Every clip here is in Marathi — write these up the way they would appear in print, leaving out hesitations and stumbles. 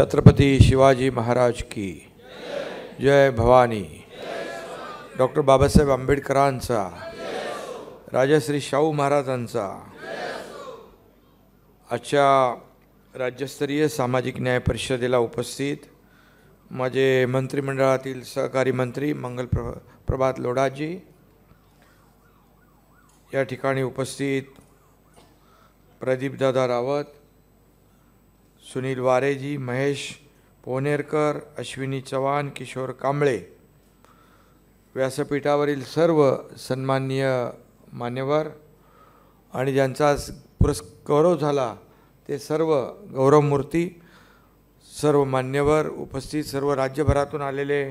छत्रपति शिवाजी महाराज की जय भवानी। डॉक्टर बाबासाहेब आंबेडकरांचा, राजश्री शाहू महाराजांचा आजच्या राज्यस्तरीय सामाजिक न्याय परिषदेला उपस्थित माझे मंत्रिमंडळातील सहकारी मंत्री मंगल प्रभात लोढाजी, या ठिकाणी उपस्थित प्रदीपदादा रावत, सुनील वारेजी, महेश पोहनेरकर, अश्विनी चव्हाण, किशोर कांबळे, व्यासपीठावरील सर्व सन्माननीय मान्यवर आणि ज्यांचा गौरव झाला ते सर्व गौरवमूर्ती, सर्व मान्यवर उपस्थित, सर्व राज्यभरातून आलेले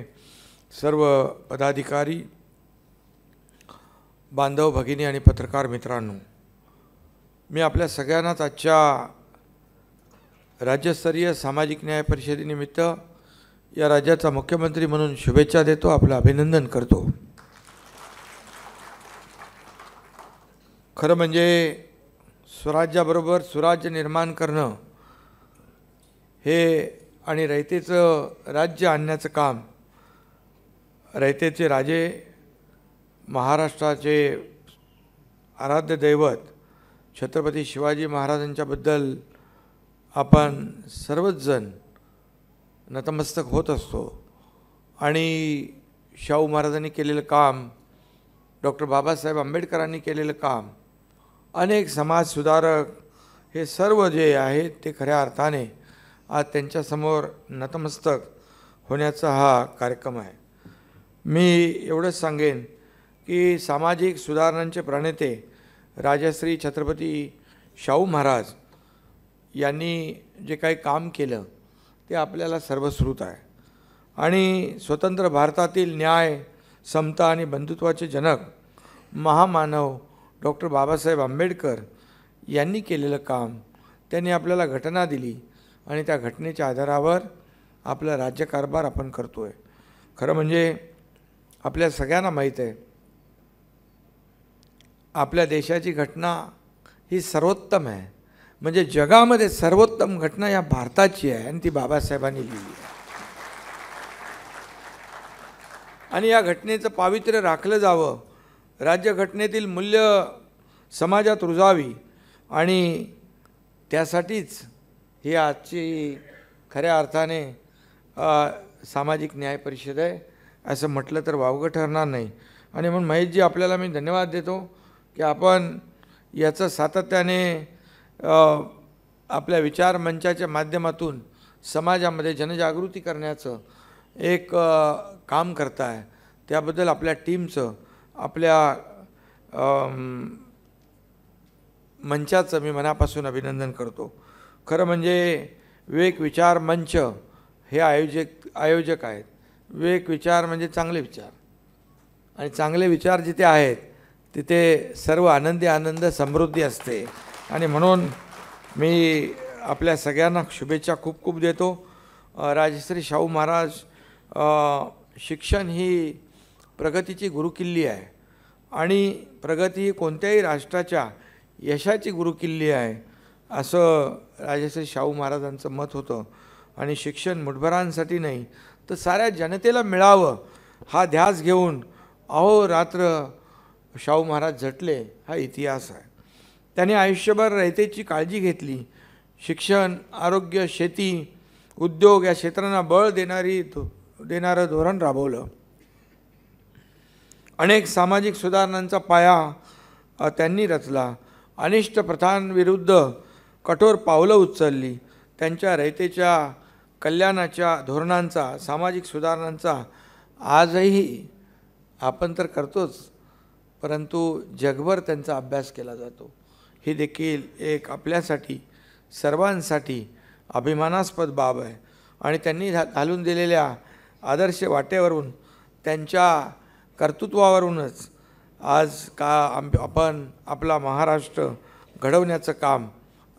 सर्व पदाधिकारी, बांधव भगिनी आणि पत्रकार मित्रांनो, मी आपल्या सगळ्यांनाच आजच्या राज्यस्तरीय सामाजिक न्याय परिषदेनिमित्त या राज्याचा मुख्यमंत्री म्हणून शुभेच्छा देतो, आपलं अभिनंदन करतो। खरं म्हणजे स्वराज्याबरोबर सुराज्य निर्माण करणं हे आणि रयतेचं राज्य आणण्याचं काम, रयतेचे राजे, महाराष्ट्राचे आराध्य दैवत छत्रपती शिवाजी महाराजांच्याबद्दल आपण सर्वच जण नतमस्तक होत असतो आणि शाहू महाराजांनी केलेलं काम, डॉक्टर बाबासाहेब आंबेडकरांनी केलेलं काम, अनेक समाजसुधारक, हे सर्व जे आहेत ते खऱ्या अर्थाने आज त्यांच्यासमोर नतमस्तक होण्याचा हा कार्यक्रम आहे। मी एवढंच सांगेन की सामाजिक सुधारणांचे प्रणेते राजश्री छत्रपती शाहू महाराज यांनी जे काही काम केलं ते आपल्याला सर्वश्रुत आहे आणि स्वतंत्र भारतातील न्याय, समता आणि बंधुत्वाचे जनक महामानव डॉक्टर बाबासाहेब आंबेडकर यांनी केलेलं काम, त्यांनी आपल्याला घटना दिली आणि त्या घटनेच्या आधारावर आपला राज्यकारभार आपण करतो आहे। खरं म्हणजे आपल्या सगळ्यांना माहीत आहे आपल्या देशाची घटना ही सर्वोत्तम आहे, म्हणजे जगामध्ये सर्वोत्तम घटना या भारताची आहे आणि ती बाबासाहेबांनी लिहिली आहे आणि या घटनेचं पावित्र्य राखलं जावं, राज्यघटनेतील मूल्य समाजात रुजावी आणि त्यासाठीच ही आजची खऱ्या अर्थाने सामाजिक न्याय परिषद आहे असं म्हटलं तर वावगं ठरणार नाही। आणि म्हणून महेशजी आपल्याला मी धन्यवाद देतो की आपण याचं सातत्याने आपल्या विचार मंचाच्या माध्यमातून समाजामध्ये जनजागृती करण्याचं एक काम करताय, त्याबद्दल आपल्या टीमचं, आपल्या मंचाचं मी मनापासून अभिनंदन करतो। खरं म्हणजे विवेक विचार मंच हे आयोजक आहेत। विवेक विचार म्हणजे चांगले विचार आणि चांगले विचार जिथे आहेत तिथे सर्व आनंद समृद्धी असते आणि म्हणून मी आपल्या सगळ्यांना शुभेच्छा खूप खूप देतो। राजश्री शाहू महाराज, शिक्षण ही प्रगतीची गुरुकिल्ली आहे आणि प्रगती ही कोणत्याही राष्ट्राच्या यशाची गुरुकिल्ली आहे असं राजश्री शाहू महाराजांचं मत होतं आणि शिक्षण मुठभरांसाठी नाही तर साऱ्या जनतेला मिळावं हा ध्यास घेऊन अहोरात्र शाहू महाराज झटले हा इतिहास आहे। त्यांनी आयुष्यभर रयतेची काळजी घेतली, शिक्षण, आरोग्य, शेती, उद्योग या क्षेत्रांना बळ देणारं धोरण राबवलं। अनेक सामाजिक सुधारणांचा पाया त्यांनी रचला, अनिष्ट प्रथांविरुद्ध कठोर पावलं उचलली। त्यांच्या रयतेच्या कल्याणाच्या धोरणांचा, सामाजिक सुधारणांचा आजही आपण तर करतोच, परंतु जगभर त्यांचा अभ्यास केला जातो। ही देखील एक आपल्यासाठी सर्वांसाठी अभिमानास्पद बाब आहे आणि त्यांनी घालून दिलेल्या आदर्श वाटेवरून, त्यांच्या कर्तृत्वावरूनच आज आपण आपला महाराष्ट्र घडवण्याचं काम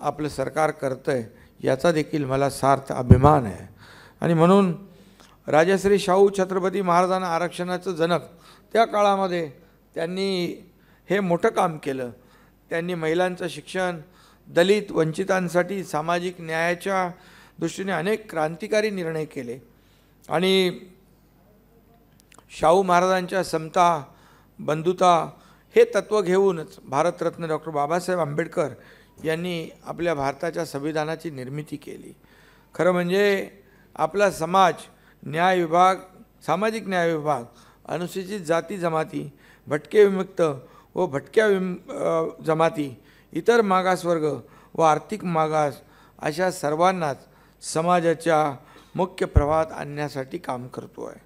आपलं सरकार करतं आहे, याचा देखील मला सार्थ अभिमान आहे। आणि म्हणून राजश्री शाहू छत्रपती महाराजांना आरक्षणाचं जनक, त्या काळामध्ये त्यांनी हे मोठं काम केलं। त्यांनी महिलांचं शिक्षण, दलित वंचितांसाठी सामाजिक न्यायाच्या दृष्टीने अनेक क्रांतिकारी निर्णय केले आणि शाहू महाराजांच्या समता बंधुता हे तत्त्व घेऊनच भारतरत्न डॉक्टर बाबासाहेब आंबेडकर यांनी आपल्या भारताच्या संविधानाची निर्मिती केली. खरं म्हणजे आपला समाज न्याय विभाग, सामाजिक न्याय विभाग, अनुसूचित जाती जमाती, भटके विमुक्त व भटक्या जमाती, इतर मागासवर्ग व आर्थिक मागास अशा सर्वांनाच समाजाच्या मुख्य प्रवाहात आणण्यासाठी काम करतो आहे.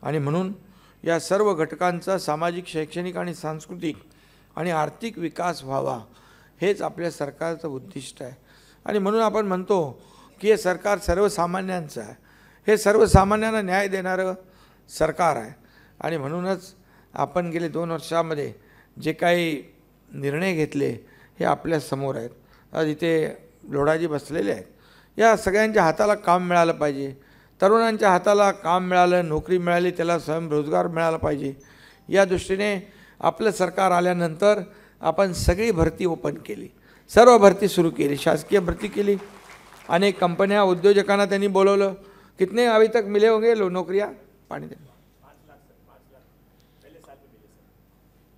आणि म्हणून या सर्व घटकांचा सामाजिक, शैक्षणिक आणि सांस्कृतिक आणि आर्थिक विकास व्हावा हेच आपल्या सरकारचं उद्दिष्ट आहे. आणि म्हणून आपण म्हणतो की हे सरकार सर्वसामान्यांचं आहे, हे सर्वसामान्यांना न्याय देणारं सरकार आहे. आणि म्हणूनच आपण गेले 2 वर्षामध्ये जे काही निर्णय घेतले हे आपल्यासमोर आहेत. आज इथे लोढाजी बसलेले आहेत. या सगळ्यांच्या हाताला काम मिळालं पाहिजे. तरुणांच्या हाताला काम मिळालं, नोकरी मिळाली, त्याला स्वयंरोजगार मिळाला पाहिजे. या दृष्टीने आपलं सरकार आल्यानंतर आपण सगळी भरती ओपन केली, सर्व भरती सुरू केली, शासकीय भरती केली. अनेक कंपन्या, उद्योजकांना त्यांनी बोलवलं. कितने अभी तक मिले होंगे नौकरियां? पाणी दे.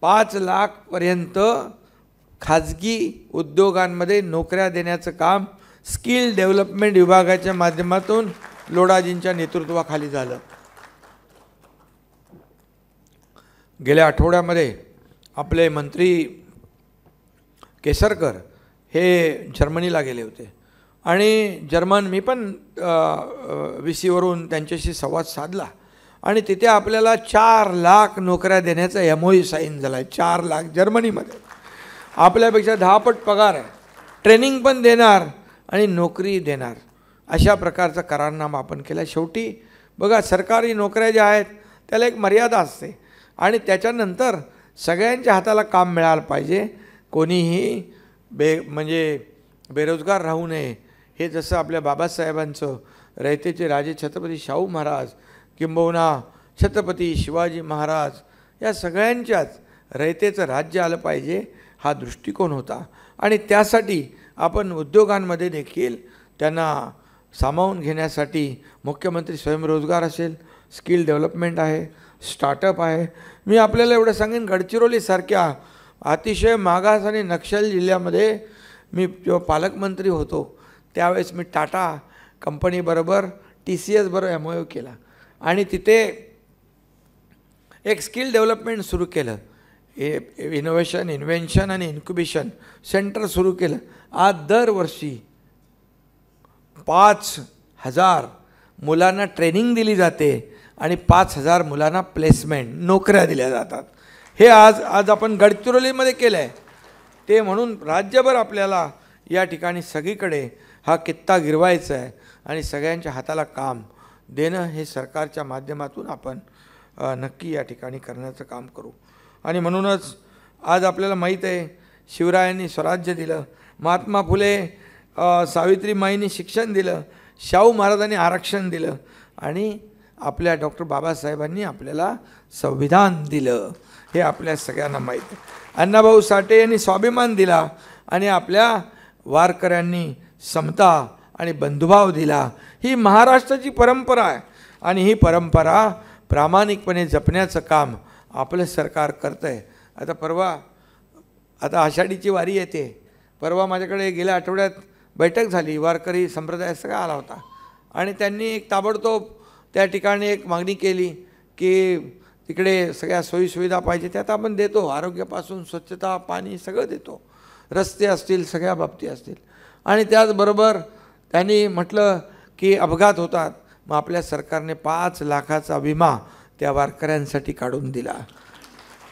5 लाखपर्यंत खाजगी उद्योगांमध्ये नोकऱ्या देण्याचं काम स्किल डेव्हलपमेंट विभागाच्या माध्यमातून लोढाजींच्या नेतृत्वाखाली झालं. गेल्या आठवड्यामध्ये आपले मंत्री केसरकर हे जर्मनीला गेले होते आणि मी पण VC वरून त्यांच्याशी संवाद साधला आणि तिथे आपल्याला 4 लाख नोकऱ्या देण्याचा MOU साईन झाला आहे. 4 लाख जर्मनीमध्ये. आपल्यापेक्षा 10 पट पगार आहे, ट्रेनिंग पण देणार आणि नोकरी देणार, अशा प्रकारचा करारनामा आपण केला. शेवटी बघा, सरकारी नोकऱ्या ज्या आहेत त्याला एक मर्यादा असते आणि त्याच्यानंतर सगळ्यांच्या हाताला काम मिळालं पाहिजे. कोणीही बेरोजगार राहू नये. हे जसं आपल्या बाबासाहेबांचं रयतेचे राजे छत्रपती शाहू महाराज किंबहुना छत्रपती शिवाजी महाराज या सगळ्यांच्याच रयतेचं राज्य आलं पाहिजे हा दृष्टिकोन होता. आणि त्यासाठी आपण उद्योगांमध्ये देखील त्यांना सामावून घेण्यासाठी मुख्यमंत्री स्वयंरोजगार असेल, स्किल डेव्हलपमेंट आहे, स्टार्टअप आहे. मी आपल्याला एवढं सांगेन, गडचिरोलीसारख्या अतिशय मागास आणि नक्षल जिल्ह्यामध्ये मी जेव्हा पालकमंत्री होतो त्यावेळेस मी टाटा कंपनीबरोबर TCS बरोबर MOU केला आणि तिथे एक स्किल डेव्हलपमेंट सुरू केलं. इनोव्हेशन, इन्व्हेन्शन आणि इन्क्युबेशन सेंटर सुरू केलं. आज दरवर्षी 5,000 मुलांना ट्रेनिंग दिली जाते आणि 5,000 मुलांना प्लेसमेंट, नोकऱ्या दिल्या जातात. हे आज आपण गडचिरोलीमध्ये केलं आहे. ते म्हणून राज्यभर आपल्याला या ठिकाणी सगळीकडे हा कित्ता गिरवायचा आहे आणि सगळ्यांच्या हाताला काम देणं हे सरकारच्या माध्यमातून आपण नक्की या ठिकाणी करण्याचं काम करू. आणि म्हणूनच आज आपल्याला माहीत आहे, शिवरायांनी स्वराज्य दिलं, महात्मा फुले सावित्रीमाईंनी शिक्षण दिलं, शाहू महाराजांनी आरक्षण दिलं आणि आपल्या डॉक्टर बाबासाहेबांनी आपल्याला संविधान दिलं. हे आपल्या सगळ्यांना माहीत आहे. अण्णाभाऊ साठे यांनी स्वाभिमान दिला आणि आपल्या वारकऱ्यांनी समता आणि बंधुभाव दिला. ही महाराष्ट्राची परंपरा आहे आणि ही परंपरा प्रामाणिकपणे जपण्याचं काम आपलं सरकार करतं आहे. आता आषाढीची वारी येते. परवा माझ्याकडे गेल्या आठवड्यात बैठक झाली, वारकरी संप्रदाय सगळा आला होता आणि त्यांनी एक ताबडतोब त्या ठिकाणी एक मागणी केली की तिकडे सगळ्या सोयीसुविधा पाहिजे. त्यात आपण देतो, आरोग्यापासून स्वच्छता, पाणी सगळं देतो, रस्ते असतील, सगळ्या बाबती असतील. आणि त्याचबरोबर त्यांनी म्हटलं की अपघात होतात, मग आपल्या सरकारने 5 लाखाचा विमा त्या वारकऱ्यांसाठी काढून दिला.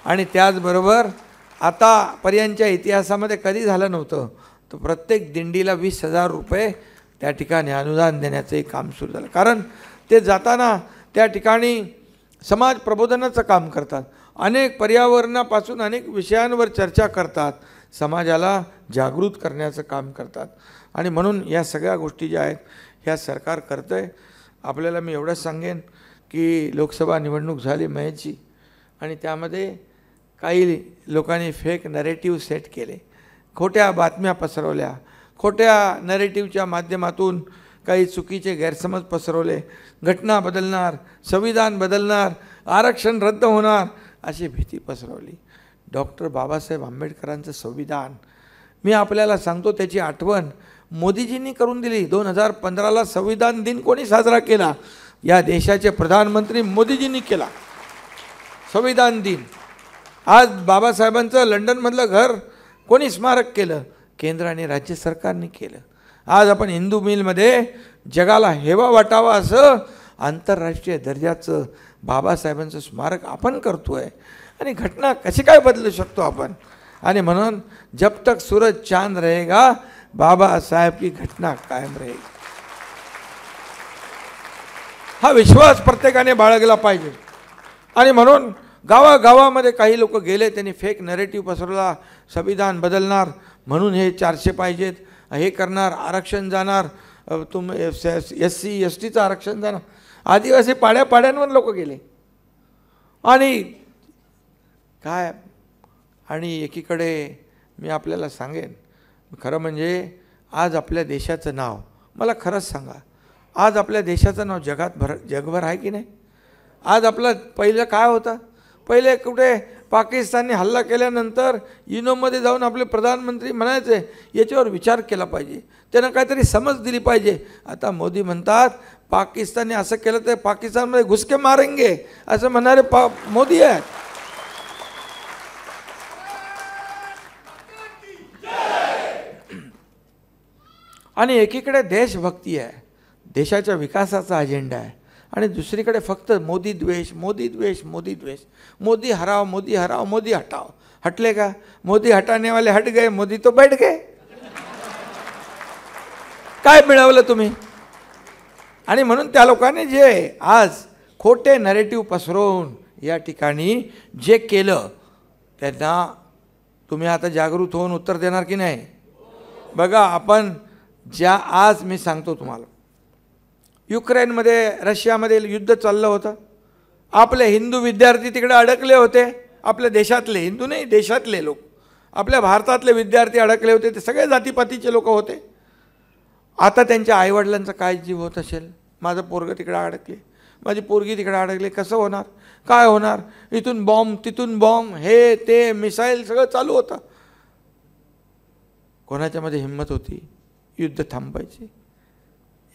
आणि त्याचबरोबर आतापर्यंतच्या इतिहासामध्ये कधी झालं नव्हतं, तर प्रत्येक दिंडीला 20,000 रुपये त्या ठिकाणी अनुदान देण्याचं काम सुरू झालं. कारण ते जाताना त्या ठिकाणी समाज प्रबोधनाचं काम करतात, अनेक पर्यावरणापासून अनेक विषयांवर चर्चा करतात, समाजाला जागृत करण्याचं काम करतात. आणि म्हणून या सगळ्या गोष्टी ज्या आहेत ह्या सरकार करतं आहे. आपल्याला मी एवढंच सांगेन की लोकसभा निवडणूक झाली मेची आणि त्यामध्ये काही लोकांनी फेक नरेटिव्ह सेट केले, खोट्या बातम्या पसरवल्या, खोट्या नरेटिव्हच्या माध्यमातून काही चुकीचे गैरसमज पसरवले, घटना बदलणार, संविधान बदलणार, आरक्षण रद्द होणार अशी भीती पसरवली. डॉक्टर बाबासाहेब आंबेडकरांचं संविधान मी आपल्याला सांगतो, त्याची आठवण मोदीजींनी करून दिली. 2015ला संविधान दिन कोणी साजरा केला? या देशाचे प्रधानमंत्री मोदीजींनी केला संविधान दिन. आज बाबासाहेबांचं लंडनमधलं घर कोणी स्मारक केलं? केंद्र आणि राज्य सरकारने केलं. आज आपण हिंदू मिलमध्ये जगाला हेवा वाटावा असं आंतरराष्ट्रीय दर्जाचं बाबासाहेबांचं स्मारक आपण करतो आहे. आणि घटना कशी काय बदलू शकतो आपण? आणि म्हणून जब तक सूरज चांद रहेगा बाबासाहेब की घटना कायम रहेगी, हा विश्वास प्रत्येकाने बाळगला पाहिजे. आणि म्हणून गावागावामध्ये काही लोक गेले, त्यांनी फेक नरेटिव्ह पसरवला, संविधान बदलणार म्हणून हे 400 पाहिजेत, हे करणार, आरक्षण जाणार, SC STचं आरक्षण जाणार. आदिवासी पाड्यांवर लोक गेले आणि काय. आणि एकीकडे मी आपल्याला सांगेन, खरं म्हणजे आज आपल्या देशाचं नाव, मला खरंच सांगा, आज आपल्या देशाचं नाव जगभर आहे की नाही? आज आपलं पहिलं काय होतं? पहिले कुठे पाकिस्तानने हल्ला केल्यानंतर युनोमध्ये जाऊन आपले प्रधानमंत्री म्हणायचे याच्यावर विचार केला पाहिजे, त्यांना काहीतरी समज दिली पाहिजे. आता मोदी म्हणतात पाकिस्तानने असं केलं तर पाकिस्तानमध्ये घुसके मारेंगे असं म्हणणारे मोदी आहेत. आणि एकीकडे देशभक्ती आहे, देशाच्या विकासाचा अजेंडा आहे, आणि दुसरीकडे फक्त मोदी द्वेष, मोदी द्वेष, मोदी द्वेष. मोदी हराव, मोदी हराव, मोदी हटाव. हटले का? मोदी हटाने वाले हट गए, मोदी तो बैठ गए. काय मिळवलं तुम्ही? आणि म्हणून त्या लोकांनी जे आज खोटे नरेटिव्ह पसरवून या ठिकाणी जे केलं, त्यांना तुम्ही आता जागृत होऊन उत्तर देणार की नाही? बघा, आपण आज मी सांगतो तुम्हाला, युक्रेनमध्ये रशियामध्ये युद्ध चाललं होतं. आपले हिंदू विद्यार्थी तिकडे अडकले होते. आपल्या देशातले हिंदू नाही, देशातले लोक, आपल्या भारतातले विद्यार्थी अडकले होते. ते सगळे जातीपातीचे लोक होते. आता त्यांच्या आईवडिलांचा काय जीव होत असेल? माझं पोरगं तिकडे अडकले, माझी पोरगी तिकडे अडकले, कसं होणार, काय होणार? इथून बॉम्ब, तिथून बॉम्ब, हे ते मिसाईल सगळं चालू होतं. कोणाच्यामध्ये हिंमत होती युद्ध थांबवायची?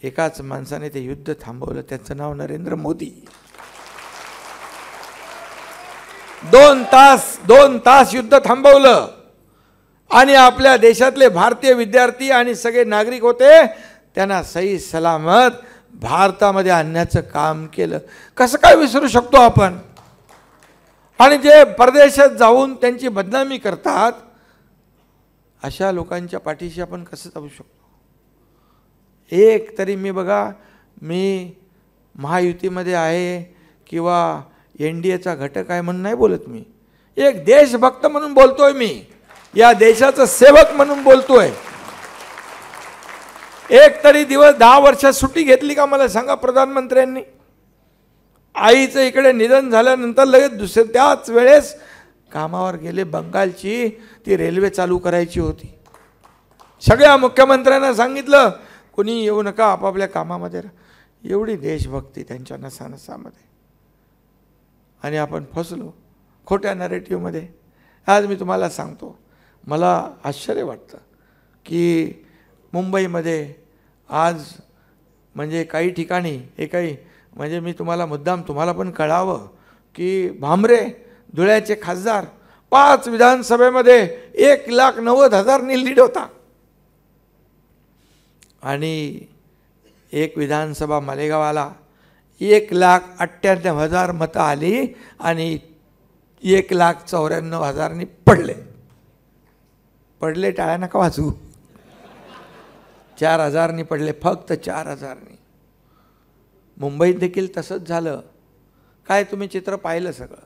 एकाच माणसाने ते युद्ध थांबवलं, त्याचं नाव नरेंद्र मोदी. 2 तास युद्ध थांबवलं आणि आपल्या देशातले भारतीय विद्यार्थी आणि सगळे नागरिक होते, त्यांना सही सलामत भारतामध्ये आणण्याचं काम केलं. कसं काय विसरू शकतो आपण? आणि जे परदेशात जाऊन त्यांची बदनामी करतात, अशा लोकांच्या पाठीशी आपण कसं जाऊ शकतो? एक तरी मी बघा, मी महायुतीमध्ये आहे किंवा NDAचा घटक आहे म्हणून नाही बोलत, मी एक देशभक्त म्हणून बोलतोय, मी या देशाचा सेवक म्हणून बोलतोय. एक तरी दिवस 10 वर्षात सुट्टी घेतली का मला सांगा प्रधानमंत्र्यांनी? आईचं इकडे निधन झाल्यानंतर लगेच त्याच वेळेस कामावर गेले. बंगालची ती रेल्वे चालू करायची होती. सगळ्या मुख्यमंत्र्यांना सांगितलं कोणी येऊ नका, आपापल्या कामामध्ये राहा. एवढी देशभक्ती त्यांच्या नसानसामध्ये. आणि आपण फसलो खोट्या नरेटिव्हमध्ये. आज मी तुम्हाला सांगतो, मला आश्चर्य वाटतं की मुंबईमध्ये आज म्हणजे काही ठिकाणी काही म्हणजे मी तुम्हाला पण कळावं की भामरे धुळ्याचे खासदार 5 विधानसभेमध्ये 1,90,000 लीड होता. आणि एक विधानसभा मालेगावाला 1,98,000 मतं आली आणि 1,94,000 पडले. टाळ्या नका वाजू. 4,000 पडले, फक्त 4,000. मुंबईत देखील तसंच झालं. काय तुम्ही चित्र पाहिलं सगळं.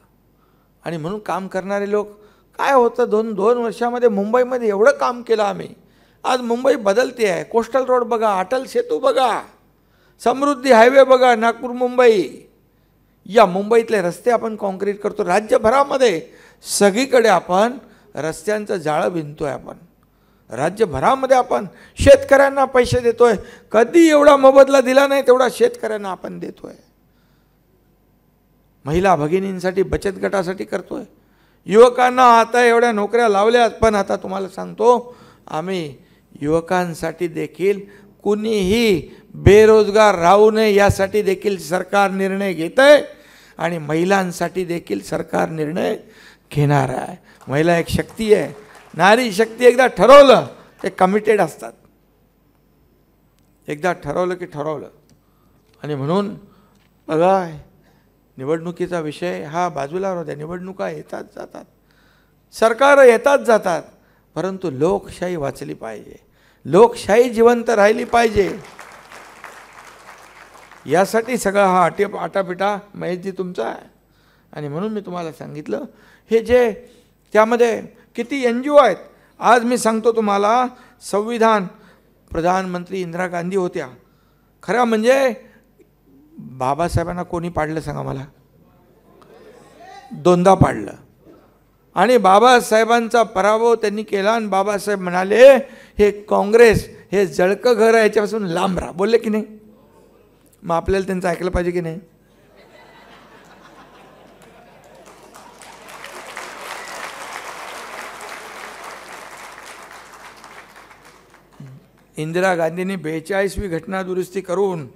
आणि म्हणून काम करणारे लोक काय होतं, 2 वर्षामध्ये मुंबईमध्ये एवढं काम केलं आम्ही. आज मुंबई बदलते आहे. कोस्टल रोड बघा, अटल सेतू बघा, समृद्धी हायवे बघा, नागपूर मुंबई. या मुंबईतले रस्ते आपण कॉन्क्रीट करतो. राज्यभरामध्ये सगळीकडे आपण रस्त्यांचं जाळं विणतोय आपण. राज्यभरामध्ये आपण शेतकऱ्यांना पैसे देतोय. कधी एवढा मोबदला दिला नाही तेवढा शेतकऱ्यांना आपण देतोय. महिला भगिनींसाठी बचत गटासाठी करतोय. युवकांना आता एवढ्या नोकऱ्या लावल्यात, पण आता तुम्हाला सांगतो आम्ही युवकांसाठी देखील कुणीही बेरोजगार राहू नये यासाठी देखील सरकार निर्णय घेत आहे आणि महिलांसाठी देखील सरकार निर्णय घेणार आहे. महिला एक शक्ती आहे. नारी शक्ती एकदा ठरवलं ते कमिटेड असतात. एकदा ठरवलं की ठरवलं. आणि म्हणून बघा निवडणुकीचा विषय हा बाजूला राहू द्या. निवडणुका येतात जातात, सरकार येतात जातात, परंतु लोकशाही वाचली पाहिजे, लोकशाही जिवंत राहिली पाहिजे. यासाठी सगळा हा आटापिटा महेशजी तुमचा आहे. आणि म्हणून मी तुम्हाला सांगितलं हे जे त्यामध्ये किती NGO आहेत. आज मी सांगतो तुम्हाला संविधान प्रधानमंत्री इंदिरा गांधी होत्या. खरं म्हणजे बाबासाहेबांना कोणी पाडलं सांगा मला? दोनदा पाडलं. आणि बाबासाहेबांचा पराभव त्यांनी केला आणि बाबासाहेब म्हणाले हे काँग्रेस हे जळकं घर आहे, याच्यापासून लांब राहा. बोलले की नाही? मग आपल्याला त्यांचं ऐकलं पाहिजे की नाही? इंदिरा गांधींनी 42वी घटना दुरुस्ती करून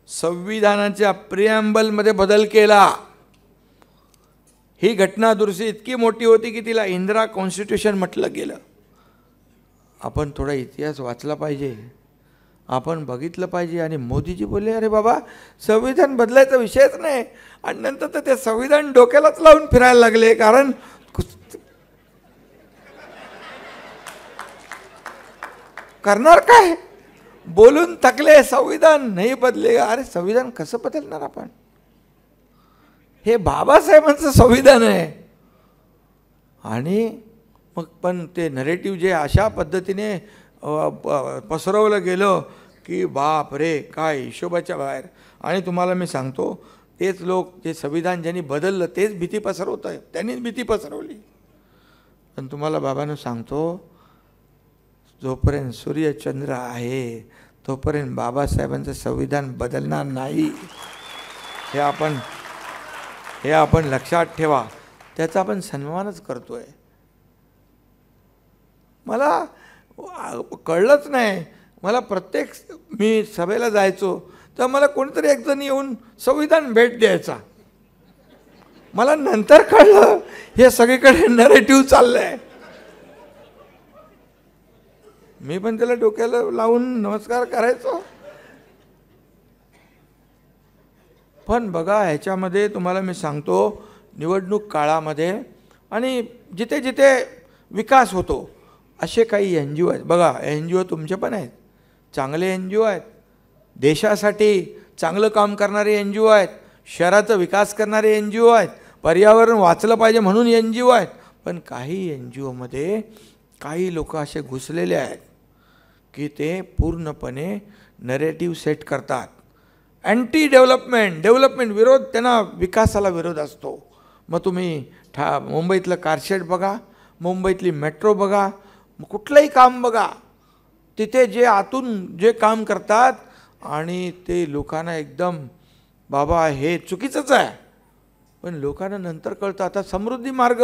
संविधानाच्या प्रिॲम्बलमध्ये बदल केला. ही घटना दुरुस्ती इतकी मोठी होती की तिला इंदिरा कॉन्स्टिट्यूशन म्हटलं गेलं. आपण थोडा इतिहास वाचला पाहिजे, आपण बघितलं पाहिजे. आणि मोदीजी बोलले अरे बाबा संविधान बदलायचा विषयच नाही. आणि नंतर तर ते संविधान डोक्यालाच लावून फिरायला लागले. कारण करणार काय? बोलून थकले, संविधान नाही बदलेगा. अरे संविधान कसं बदलणार आपण? हे बाबासाहेबांचं संविधान आहे. आणि मग पण ते नरेटिव्ह जे अशा पद्धतीने पसरवलं गेलं की बाप रे काय हिशोबाच्या बाहेर. आणि तुम्हाला मी सांगतो तेच लोक जे संविधान ज्यांनी बदललं तेच भीती पसरवत आहे, त्यांनीच भीती पसरवली. पण तुम्हाला बाबांनो सांगतो जोपर्यंत सूर्यचंद्र आहे तोपर्यंत बाबासाहेबांचं संविधान बदलणार नाही. हे आपण लक्षात ठेवा. त्याचा आपण सन्मानच करतोय. मला कळलंच नाही. मला प्रत्येक मी सभेला जायचो तर मला कोणीतरी एकजण येऊन संविधान भेट द्यायचा. मला नंतर कळलं हे सगळीकडे नरेटिव्ह चाललंय. मी पण त्याला डोक्याला लावून नमस्कार करायचो. पण बघा ह्याच्यामध्ये तुम्हाला मी सांगतो निवडणूक काळामध्ये आणि जिथे जिथे विकास होतो असे काही NGO आहेत. बघा NGO तुमचे पण आहेत, चांगले NGO आहेत, देशासाठी चांगलं काम करणारे NGO आहेत, शहराचा विकास करणारे NGO आहेत, पर्यावरण वाचलं पाहिजे म्हणून NGO आहेत. पण काही NGOमध्ये काही लोक असे घुसलेले आहेत की ते पूर्णपणे नरेटिव्ह सेट करतात. अँटी डेव्हलपमेंट विरोध, त्यांना विकासाला विरोध असतो. मग तुम्ही मुंबईतलं कारशेड बघा, मुंबईतली मेट्रो बघा, कुठलंही काम बघा, तिथे जे आतून जे काम करतात आणि ते लोकांना एकदम बाबा हे चुकीचंच आहे. पण लोकांना नंतर कळतं. आता समृद्धी मार्ग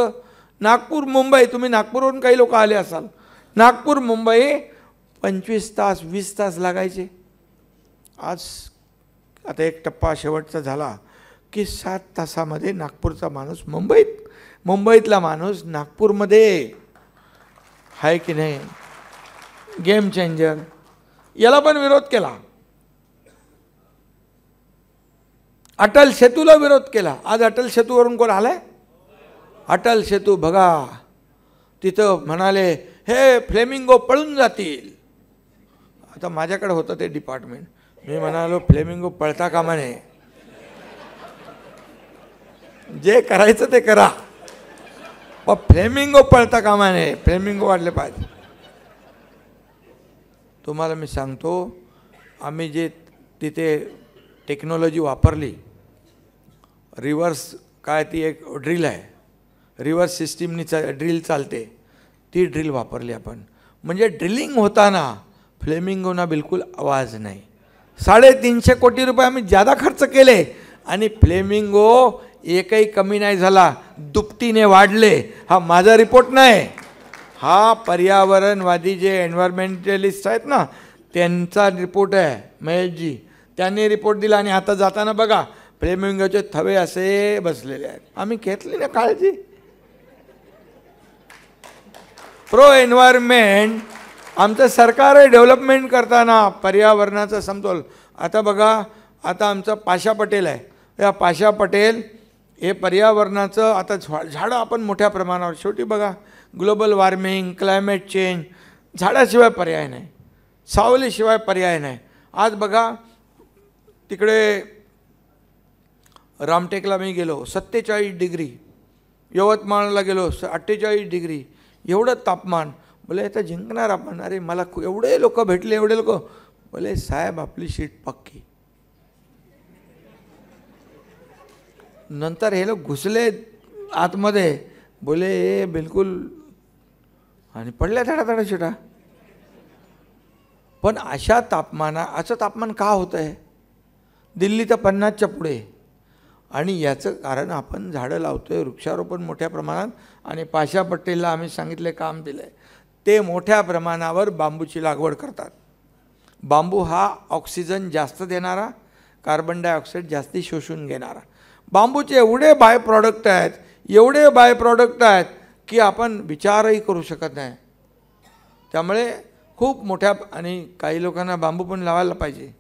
नागपूर मुंबई, तुम्ही नागपूरवरून काही लोक आले असाल, नागपूर मुंबई 25 तास 20 तास लागायचे. आज आता एक टप्पा शेवटचा झाला की 7 तासामध्ये नागपूरचा माणूस मुंबईतला माणूस नागपूरमध्ये आहे की नाही. Game changer. याला पण विरोध केला, अटल सेतूला विरोध केला. आज अटल सेतूवरून कोण आलाय? अटल सेतू बघा, तिथं म्हणाले हे फ्लेमिंगो पळून जातील. आता माझ्याकडे होतं ते डिपार्टमेंट. मी म्हणालो फ्लेमिंगो पळता कामा नये, जे करायचं ते करा, पण फ्लेमिंगो पळता कामा नये. फ्लेमिंगो वाढले पाहिजे. तुम्हाला मी सांगतो आम्ही जे तिथे टेक्नॉलॉजी वापरली, रिव्हर्स काय ती एक ड्रिल आहे, रिव्हर्स सिस्टीमनी ड्रिल चालते, ती ड्रिल वापरली आपण. म्हणजे ड्रिलिंग होताना फ्लेमिंगोना बिलकुल आवाज नाही. 350 कोटी रुपये आम्ही जादा खर्च केले आणि फ्लेमिंगो एकही कमी नाही झाला, दुपटीने वाढले. हा माझा रिपोर्ट नाही, हा पर्यावरणवादी जे एन्व्हायरमेंटलिस्ट आहेत ना त्यांचा रिपोर्ट आहे. महेशजी त्यांनी रिपोर्ट दिला आणि आता जाताना बघा फ्लेमिंगोचे थवे असे बसलेले आहेत. आम्ही घेतली ना काळजी. प्रो एन्व्हायरमेंट आमचं सरकार आहे डेव्हलपमेंट करताना पर्यावरणाचा समतोल. आता बघा, आता आमचा पाशा पटेल आहे. या पाशा पटेल हे पर्यावरणाचं आता झाडं आपण मोठ्या प्रमाणावर, शेवटी बघा ग्लोबल वॉर्मिंग, क्लायमेट चेंज, झाडाशिवाय पर्याय नाही, सावलीशिवाय पर्याय नाही. आज बघा तिकडे रामटेकला मी गेलो 47 डिग्री, यवतमाळला गेलो 48 डिग्री, एवढं तापमान. बोले आता जिंकणार आपण. अरे मला एवढे लोक भेटले, एवढे लोक. बोले साहेब आपली शीट पक्की. नंतर हे लोक घुसले आतमध्ये, बोले हे बिलकुल, आणि पडल्या धडाधडा शिटा. पण अशा असं तापमान का होतं आहे? दिल्ली तर 50च्या पुढे. आणि याचं कारण आपण झाडं लावतो आहे, वृक्षारोपण मोठ्या प्रमाणात. आणि पाशा पटेलला आम्ही सांगितले, काम दिलं आहे, ते मोठ्या प्रमाणावर बांबूची लागवड करतात. बांबू हा ऑक्सिजन जास्त देणारा, कार्बन डायऑक्साईड जास्ती शोषून घेणारा. बांबूचे एवढे बाय प्रॉडक्ट आहेत, एवढे बाय प्रॉडक्ट आहेत की आपण विचारही करू शकत नाही. त्यामुळे खूप मोठ्या, आणि काही लोकांना बांबू पण लावायला पाहिजे.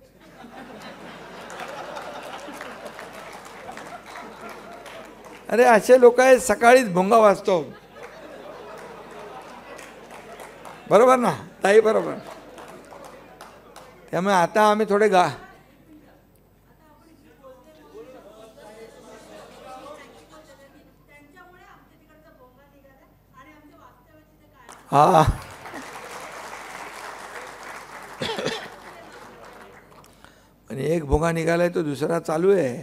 अरे असे लोक आहेत, सकाळीच भोंगा वाजतो. बरोबर ना ताई? बरोबर. त्यामुळे आता आम्ही थोडे हा आणि एक भोंगा निघालाय तो दुसरा चालू आहे.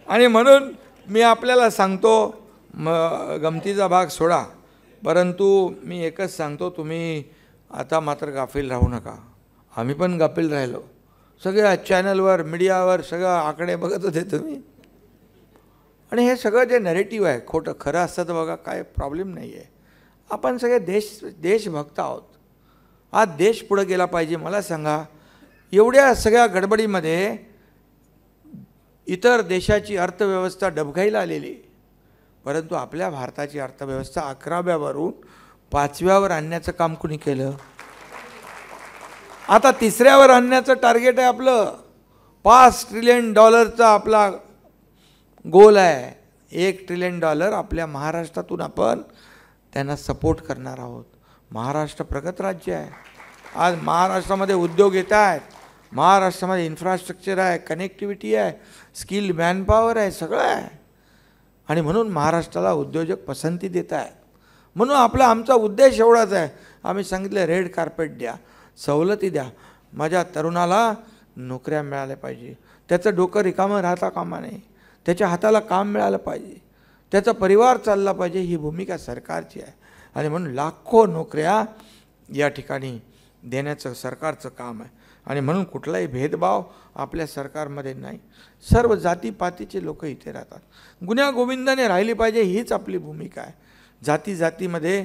आणि म्हणून मी आपल्याला सांगतो, गमतीचा भाग सोडा, परंतु मी एकच सांगतो, तुम्ही आता मात्र गाफील राहू नका. आम्ही पण गाफील राहिलो. सगळ्या चॅनलवर, मीडियावर सगळं आकडे बघत होते तुम्ही. आणि हे सगळं जे नॅरेटिव्ह आहे खोटं, खरं असतं तर बघा काय प्रॉब्लेम नाही आहे. आपण सगळे देशभक्त आहोत. आज देश पुढे गेला पाहिजे. मला सांगा, एवढ्या सगळ्या गडबडीमध्ये इतर देशाची अर्थव्यवस्था डबघाईला आलेली, परंतु आपल्या भारताची अर्थव्यवस्था 11व्यावरून 5व्यावर आणण्याचं काम कुणी केलं? आता 3ऱ्यावर आणण्याचं टार्गेट आहे आपलं. $5 ट्रिलियन आपला गोल आहे. $1 ट्रिलियन आपल्या महाराष्ट्रातून आपण त्यांना सपोर्ट करणार आहोत. महाराष्ट्र प्रगत राज्य आहे. आज महाराष्ट्रामध्ये उद्योग येत आहेत, महाराष्ट्रामध्ये इन्फ्रास्ट्रक्चर आहे, कनेक्टिव्हिटी आहे, स्किल मॅनपॉवर आहे, सगळं आहे. आणि म्हणून महाराष्ट्राला उद्योजक पसंती देत आहेत. म्हणून आमचा उद्देश एवढाच आहे. आम्ही सांगितलं रेड कार्पेट द्या, सवलती द्या, माझ्या तरुणाला नोकऱ्या मिळाल्या पाहिजे, त्याचं डोकं रिकामं राहता कामा नये, त्याच्या हाताला काम मिळालं पाहिजे, त्याचा परिवार चालला पाहिजे. ही भूमिका सरकारची आहे. आणि म्हणून लाखो नोकऱ्या या ठिकाणी देण्याचं सरकारचं काम आहे. आणि म्हणून कुठलाही भेदभाव आपल्या सरकारमध्ये नाही. सर्व जातीपातीचे लोक इथे राहतात. गुण्यागोविंदाने राहिली पाहिजे, हीच आपली भूमिका आहे. जातीमध्ये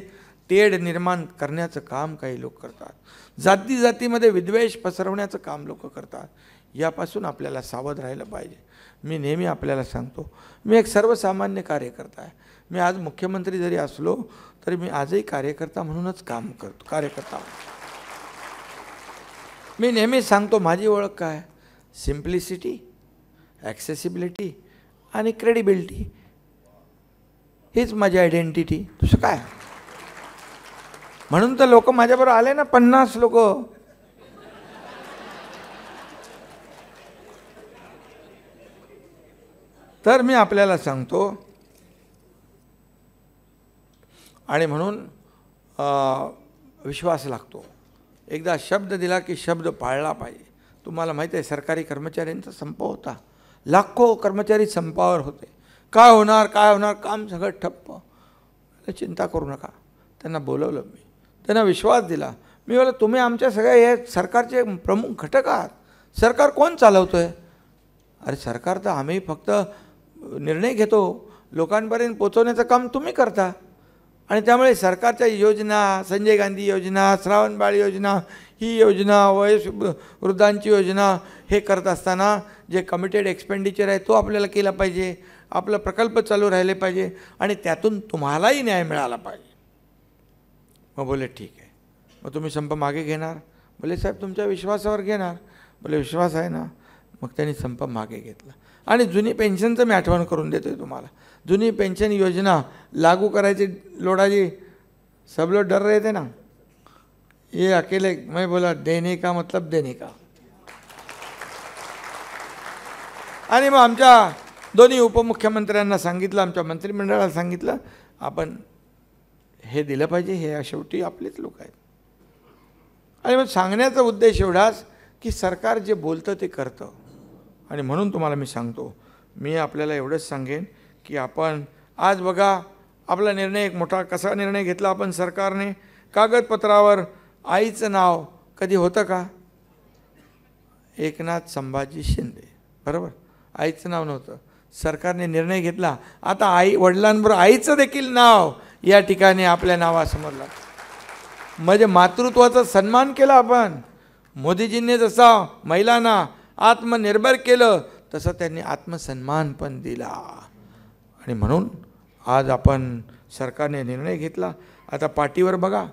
तेढ निर्माण करण्याचं काम काही लोक करतात. जातीमध्ये विद्वेष पसरवण्याचं काम लोक करतात. यापासून आपल्याला सावध राहिलं पाहिजे. मी नेहमी आपल्याला सांगतो, मी एक सर्वसामान्य कार्यकर्ता आहे. मी आज मुख्यमंत्री जरी असलो तरी मी आजही कार्यकर्ता म्हणूनच काम करतो. कार्यकर्ता मी नेहमी सांगतो, माझी ओळख काय? सिम्प्लिसिटी, ॲक्सेसिबिलिटी आणि क्रेडिबिलिटी, हीच माझी आयडेंटिटी. दुसरं काय? म्हणून तर लोक माझ्याबरोबर आले ना, 50 लोक. तर मी आपल्याला सांगतो, आणि म्हणून विश्वास लागतो. एकदा शब्द दिला की शब्द पाळला पाहिजे. तुम्हाला माहिती आहे, सरकारी कर्मचाऱ्यांचा संप होता. लाखो कर्मचारी संपावर होते. काय होणार, काम सगळं ठप्प. चिंता करू नका. त्यांना बोलवलं, मी त्यांना विश्वास दिला. मी बोला तुम्ही आमच्या सगळ्या हे सरकारचे प्रमुख घटक आहात. सरकार कोण चालवतो आहे? अरे सरकार तर आम्ही फक्त निर्णय घेतो, लोकांपर्यंत पोचवण्याचं काम तुम्ही करता. आणि त्यामुळे सरकारच्या योजना, संजय गांधी योजना, श्रावणबाळ योजना, ही योजना, वयोवृद्धांची योजना हे करत असताना जे कमिटेड एक्सपेंडिचर आहे तो आपल्याला केला पाहिजे, आपला प्रकल्प चालू राहिले पाहिजे आणि त्यातून तुम्हालाही न्याय मिळाला पाहिजे. मग बोले ठीक आहे, मग तुम्ही संप मागे घेणार? बोले साहेब तुमच्या विश्वासावर घेणार. बोले विश्वास आहे ना? मग त्यांनी संप मागे घेतला. आणि जुनी पेन्शनचं मी आठवण करून देतो तुम्हाला. जुनी पेन्शन योजना लागू करायची लोडाजी, सब लोग डर रहे थे ना, ये अकेले मैं बोला देने का मतलब देने का. आणि मग आमच्या दोन्ही उपमुख्यमंत्र्यांना सांगितलं, आमच्या मंत्रिमंडळाला सांगितलं, आपण हे दिलं पाहिजे, हे शेवटी आपलेच लोक आहेत. आणि मग सांगण्याचा उद्देश एवढाच की सरकार जे बोलतं ते करतं. आणि म्हणून तुम्हाला मी सांगतो, मी आपल्याला एवढंच सांगेन की आपण आज बघा आपला निर्णय एक मोठा कसा निर्णय घेतला आपण सरकारने. कागदपत्रावर आईचं नाव कधी होतं का? एकनाथ संभाजी शिंदे, बरोबर, आईचं नाव नव्हतं. सरकारने निर्णय घेतला, आता आई वडिलांबरोबर आईचं देखील नाव या ठिकाणी आपल्या नावासमोर लागतं. म्हणजे मातृत्वाचा सन्मान केला आपण. मोदीजींनी जसा महिलांना आत्मनिर्भर केलं तसं त्यांनी आत्मसन्मान पण दिला. आणि म्हणून आज आपण सरकारने निर्णय घेतला, आता पाठीवर बघा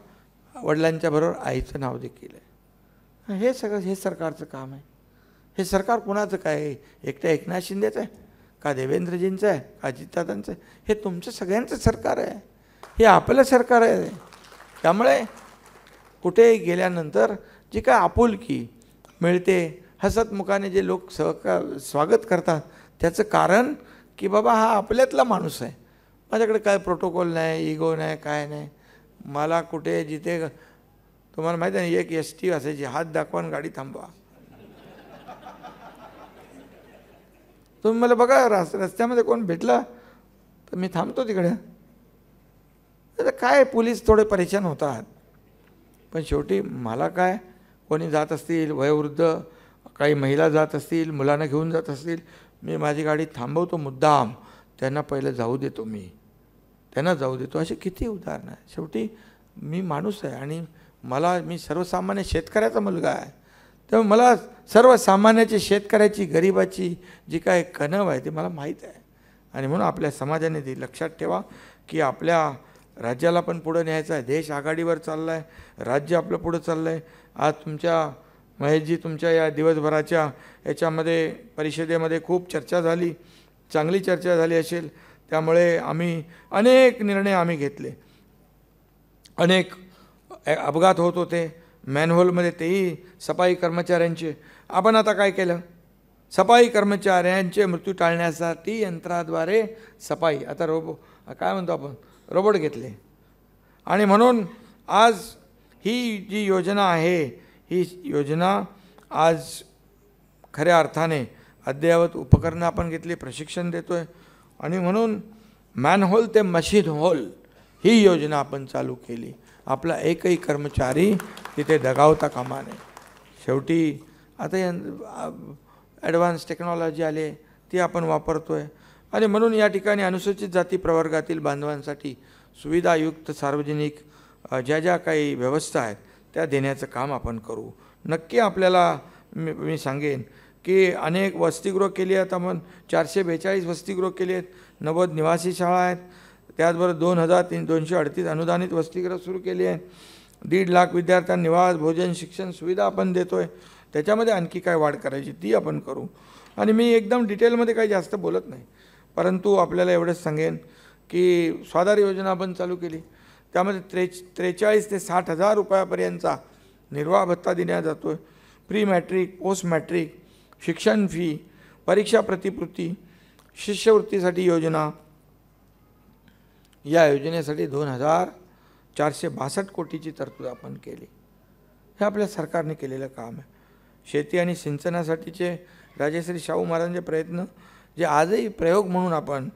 वडिलांच्या बरोबर आईचं नाव देखील आहे. हे सगळं हे सरकारचं काम आहे. हे सरकार कुणाचं काय आहे? एकट्या एकनाथ शिंदेचं आहे का देवेंद्रजींचं आहे का अजितदादांचं आहे? हे तुमचं सगळ्यांचं सरकार आहे, हे आपलं सरकार आहे. त्यामुळे कुठेही गेल्यानंतर जी काय आपुलकी मिळते, हसतमुखाने जे लोक स्वागत करतात, त्याचं कारण की बाबा हा आपल्यातला माणूस आहे. माझ्याकडे काय प्रोटोकॉल नाही, इगो नाही, काय नाही. मला कुठे जिथे तुम्हाला माहिती आहे एक ST असायची, हात दाखवा गाडी थांबवा. तुम्ही मला बघा रस्त्यामध्ये कोण भेटला तर मी थांबतो तिकडे. आता काय पोलीस थोडे परेशान होतात, पण शेवटी मला काय, कोणी जात असतील वयोवृद्ध, काही महिला जात असतील, मुलांना घेऊन जात असतील, मी माझी गाडी थांबवतो मुद्दाम, त्यांना पहिलं जाऊ देतो, मी त्यांना जाऊ देतो. असे किती उदाहरणं आहे. शेवटी मी माणूस आहे आणि मी सर्वसामान्य शेतकऱ्याचा मुलगा आहे. त्यामुळे मला सर्वसामान्याची, शेतकऱ्याची, गरिबाची जी काय कणव आहे ती मला माहीत आहे. आणि म्हणून आपल्या समाजाने ती लक्षात ठेवा की आपल्या राज्याला पण पुढं न्यायचं आहे. देश आघाडीवर चालला आहे, राज्य आपलं पुढं चाललं आहे. आज तुमच्या महेशजी तुमच्या या दिवसभराच्या याच्यामध्ये परिषदेमध्ये खूप चर्चा झाली, चांगली चर्चा झाली असेल. त्यामुळे आम्ही अनेक निर्णय घेतले. अनेक अपघात होत होते मॅनहोलमध्ये, तेही सफाई कर्मचाऱ्यांचे. आपण आता काय केलं? सफाई कर्मचाऱ्यांचे मृत्यू टाळण्यासाठी यंत्राद्वारे सफाई, आता काय म्हणतो आपण, रोबोट घेतले. आणि म्हणून आज ही जी योजना आहे, ही योजना आज खऱ्या अर्थाने अद्ययावत उपकरणं आपण घेतली, प्रशिक्षण देतो आहे. आणि म्हणून मॅनहोल ते मशीन होल ही योजना आपण चालू केली. आपला एकही कर्मचारी तिथे दगावता कामा नये. शेवटी आता ॲडव्हान्स टेक्नॉलॉजी आली, ती आपण वापरतो आहे. आणि म्हणून या ठिकाणी अनुसूचित जाती प्रवर्गातील बांधवांसाठी सुविधायुक्त सार्वजनिक ज्या ज्या काही व्यवस्था आहेत त्या देण्याचं काम आपण करू. नक्की आपल्याला मी सांगेन की अनेक वसतिगृह केली आहेत आपण, 442 वसतिगृह केली आहेत, 90 निवासी शाळा आहेत, त्याचबरोबर 2238 अनुदानित वसतिगृह सुरू केली आहे. 1.5 लाख विद्यार्थ्यांना निवास, भोजन, शिक्षण सुविधा आपण देतो आहे. त्याच्यामध्ये आणखी काय वाढ करायची ती आपण करू. आणि मी एकदम डिटेलमध्ये काही जास्त बोलत नाही, परंतु आपल्याला एवढंच सांगेन की स्वाधार योजना आपण चालू केली. त्यामध्ये 43 ते 60 हजार रुपयापर्यंतचा निर्वाह भत्ता देण्यात जातो आहे. प्री मॅट्रिक, पोस्ट मॅट्रिक, शिक्षण फी, परीक्षा प्रतिपूर्ती, शिष्यवृत्तीसाठी योजना, या योजनेसाठी 2462 कोटीची तरतूद आपण केली. हे आपल्या सरकारने केलेलं काम आहे. शेती आणि सिंचनासाठीचे राजश्री शाहू महाराजांचे प्रयत्न जे आजही प्रयोग म्हणून आपण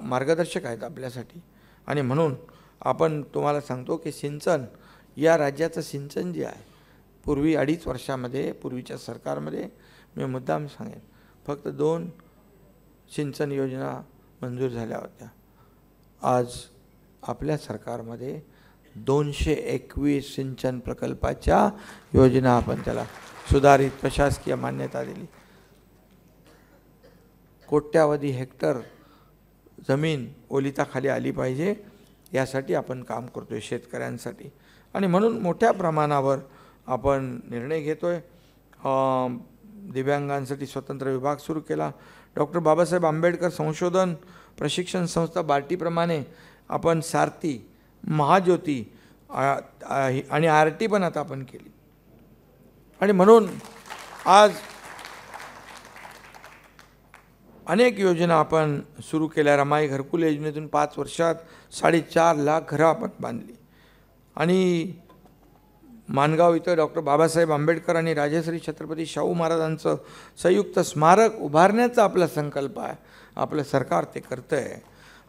मार्गदर्शक आहेत आपल्यासाठी. आणि म्हणून आपण तुम्हाला सांगतो की सिंचन, या राज्याचं सिंचन जे आहे, पूर्वी 2.5 वर्षामध्ये, पूर्वीच्या सरकारमध्ये मी मुद्दाम सांगेन फक्त 2 सिंचन योजना मंजूर झाल्या होत्या. आज आपल्या सरकारमध्ये 221 सिंचन प्रकल्पाच्या योजना आपण त्याला सुधारित प्रशासकीय मान्यता दिली. कोट्यावधी हेक्टर जमीन ओलिताखाली आली पाहिजे यासाठी आपण काम करतोय शेतकऱ्यांसाठी. आणि म्हणून मोठ्या प्रमाणावर आपण निर्णय घेतोय. दिव्यांगांसाठी स्वतंत्र विभाग सुरू केला. डॉक्टर बाबासाहेब आंबेडकर संशोधन प्रशिक्षण संस्था बार्टीप्रमाणे आपण सारथी, महाज्योती आणि आरटी पण आता आपण केली. आणि म्हणून आज अनेक योजना आपण सुरू केल्या. रमाई घरकुल योजनेतून 5 वर्षात 4.5 लाख घरं आपण बांधली. आणि माणगाव इथं डॉक्टर बाबासाहेब आंबेडकर आणि राजश्री छत्रपती शाहू महाराजांचं संयुक्त स्मारक उभारण्याचा आपला संकल्प आहे. आपलं सरकार ते करतं आहे.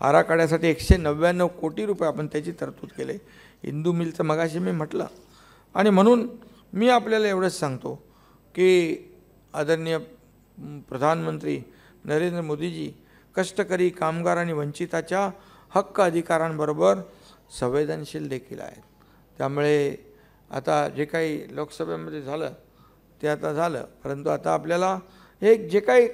आराखड्यासाठी 199 कोटी रुपये आपण त्याची तरतूद केले. इंदू मिलचं मगाशी मी म्हटलं. आणि म्हणून मी आपल्याला एवढंच सांगतो की आदरणीय प्रधानमंत्री नरेंद्र मोदीजी कष्टकरी, कामगार आणि वंचिताच्या हक्क अधिकारांबरोबर संवेदनशील देखील आहेत. त्यामुळे आता जे काही लोकसभेमध्ये झालं ते आता झालं, परंतु आता आपल्याला एक जे काही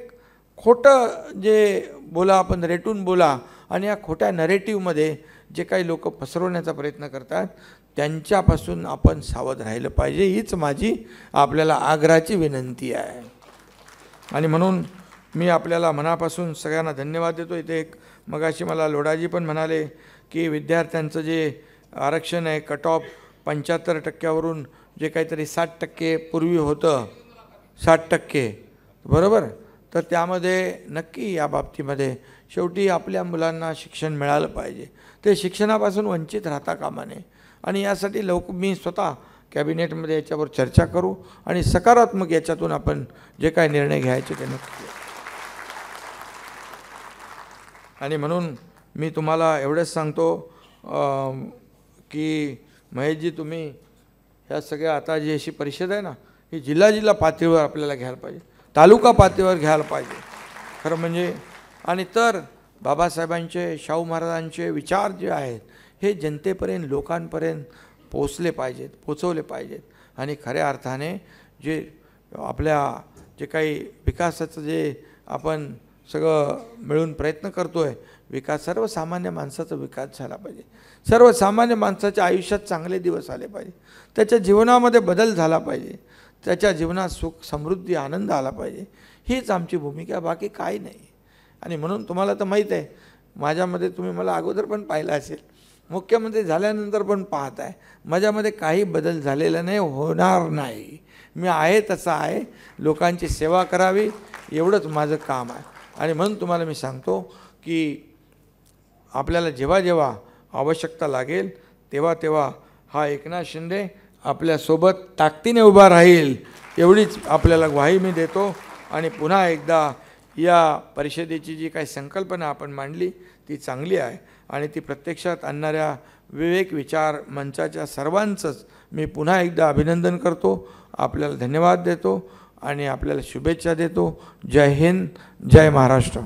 खोटं जे बोला आपण रेटून बोला आणि या खोट्या नरेटिव्हमध्ये जे काही लोक पसरवण्याचा प्रयत्न करतात त्यांच्यापासून आपण सावध राहिलं पाहिजे. हीच माझी आपल्याला आग्रहाची विनंती आहे. आणि म्हणून मी आपल्याला मनापासून सगळ्यांना धन्यवाद देतो. इथे एक मगाशी मला लोढाजी पण म्हणाले की विद्यार्थ्यांचं जे आरक्षण आहे, कट ऑफ 75% जे काहीतरी 60% पूर्वी होतं, 60% बरोबर, तर त्यामध्ये नक्की या बाबतीमध्ये शेवटी आपल्या मुलांना शिक्षण मिळालं पाहिजे. ते शिक्षणापासून वंचित राहता कामा नये. आणि यासाठी मी स्वतः कॅबिनेटमध्ये याच्यावर चर्चा करू आणि सकारात्मक याच्यातून आपण जे काही निर्णय घ्यायचे ते नक्की. आणि म्हणून मी तुम्हाला एवढंच सांगतो की महेशजी, तुम्ही ह्या सगळ्या आता जी अशी परिषद आहे ना, ही जिल्हा पातळीवर आपल्याला घ्यायला पाहिजे, तालुका पातळीवर घ्यायला पाहिजे खरं म्हणजे. आणि तर बाबासाहेबांचे, शाहू महाराजांचे विचार जे आहेत हे जनतेपर्यंत, लोकांपर्यंत पोचवले पाहिजेत. आणि खऱ्या अर्थाने जे आपल्या जे काही विकासाचं जे आपण सगळं मिळून प्रयत्न करतो आहे, सर्वसामान्य माणसाचा विकास झाला पाहिजे. सर्वसामान्य माणसाच्या आयुष्यात चांगले दिवस आले पाहिजे. त्याच्या जीवनामध्ये बदल झाला पाहिजे. त्याच्या जीवनात सुख, समृद्धी, आनंद आला पाहिजे. हीच आमची भूमिका, बाकी काही नाही. आणि म्हणून तुम्हाला तर माहीत आहे, माझ्यामध्ये तुम्ही मला अगोदर पण पाहिलं असेल, मुख्यमंत्री झाल्यानंतर पण पाहत आहे, माझ्यामध्ये काही बदल झालेला नाही, होणार नाही. मी आहे तसा आहे. लोकांची सेवा करावी एवढंच माझं काम आहे. आणि म्हणून तुम्हाला मी सांगतो की आपल्याला जेव्हा जेव्हा आवश्यकता लागेल तेव्हा हा एकनाथ शिंदे आपल्यासोबत ताकदीने उभा राहील, एवढीच आपल्याला ग्वाही मी देतो. आणि पुन्हा एकदा या परिषदेची जी काही संकल्पना आपण मांडली ती चांगली आहे आणि ती प्रत्यक्षात आणणाऱ्या विवेक विचार मंचाच्या सर्वांचंच मी पुन्हा एकदा अभिनंदन करतो. आपल्याला धन्यवाद देतो आणि आपल्याला शुभेच्छा देतो. जय हिंद, जय महाराष्ट्र.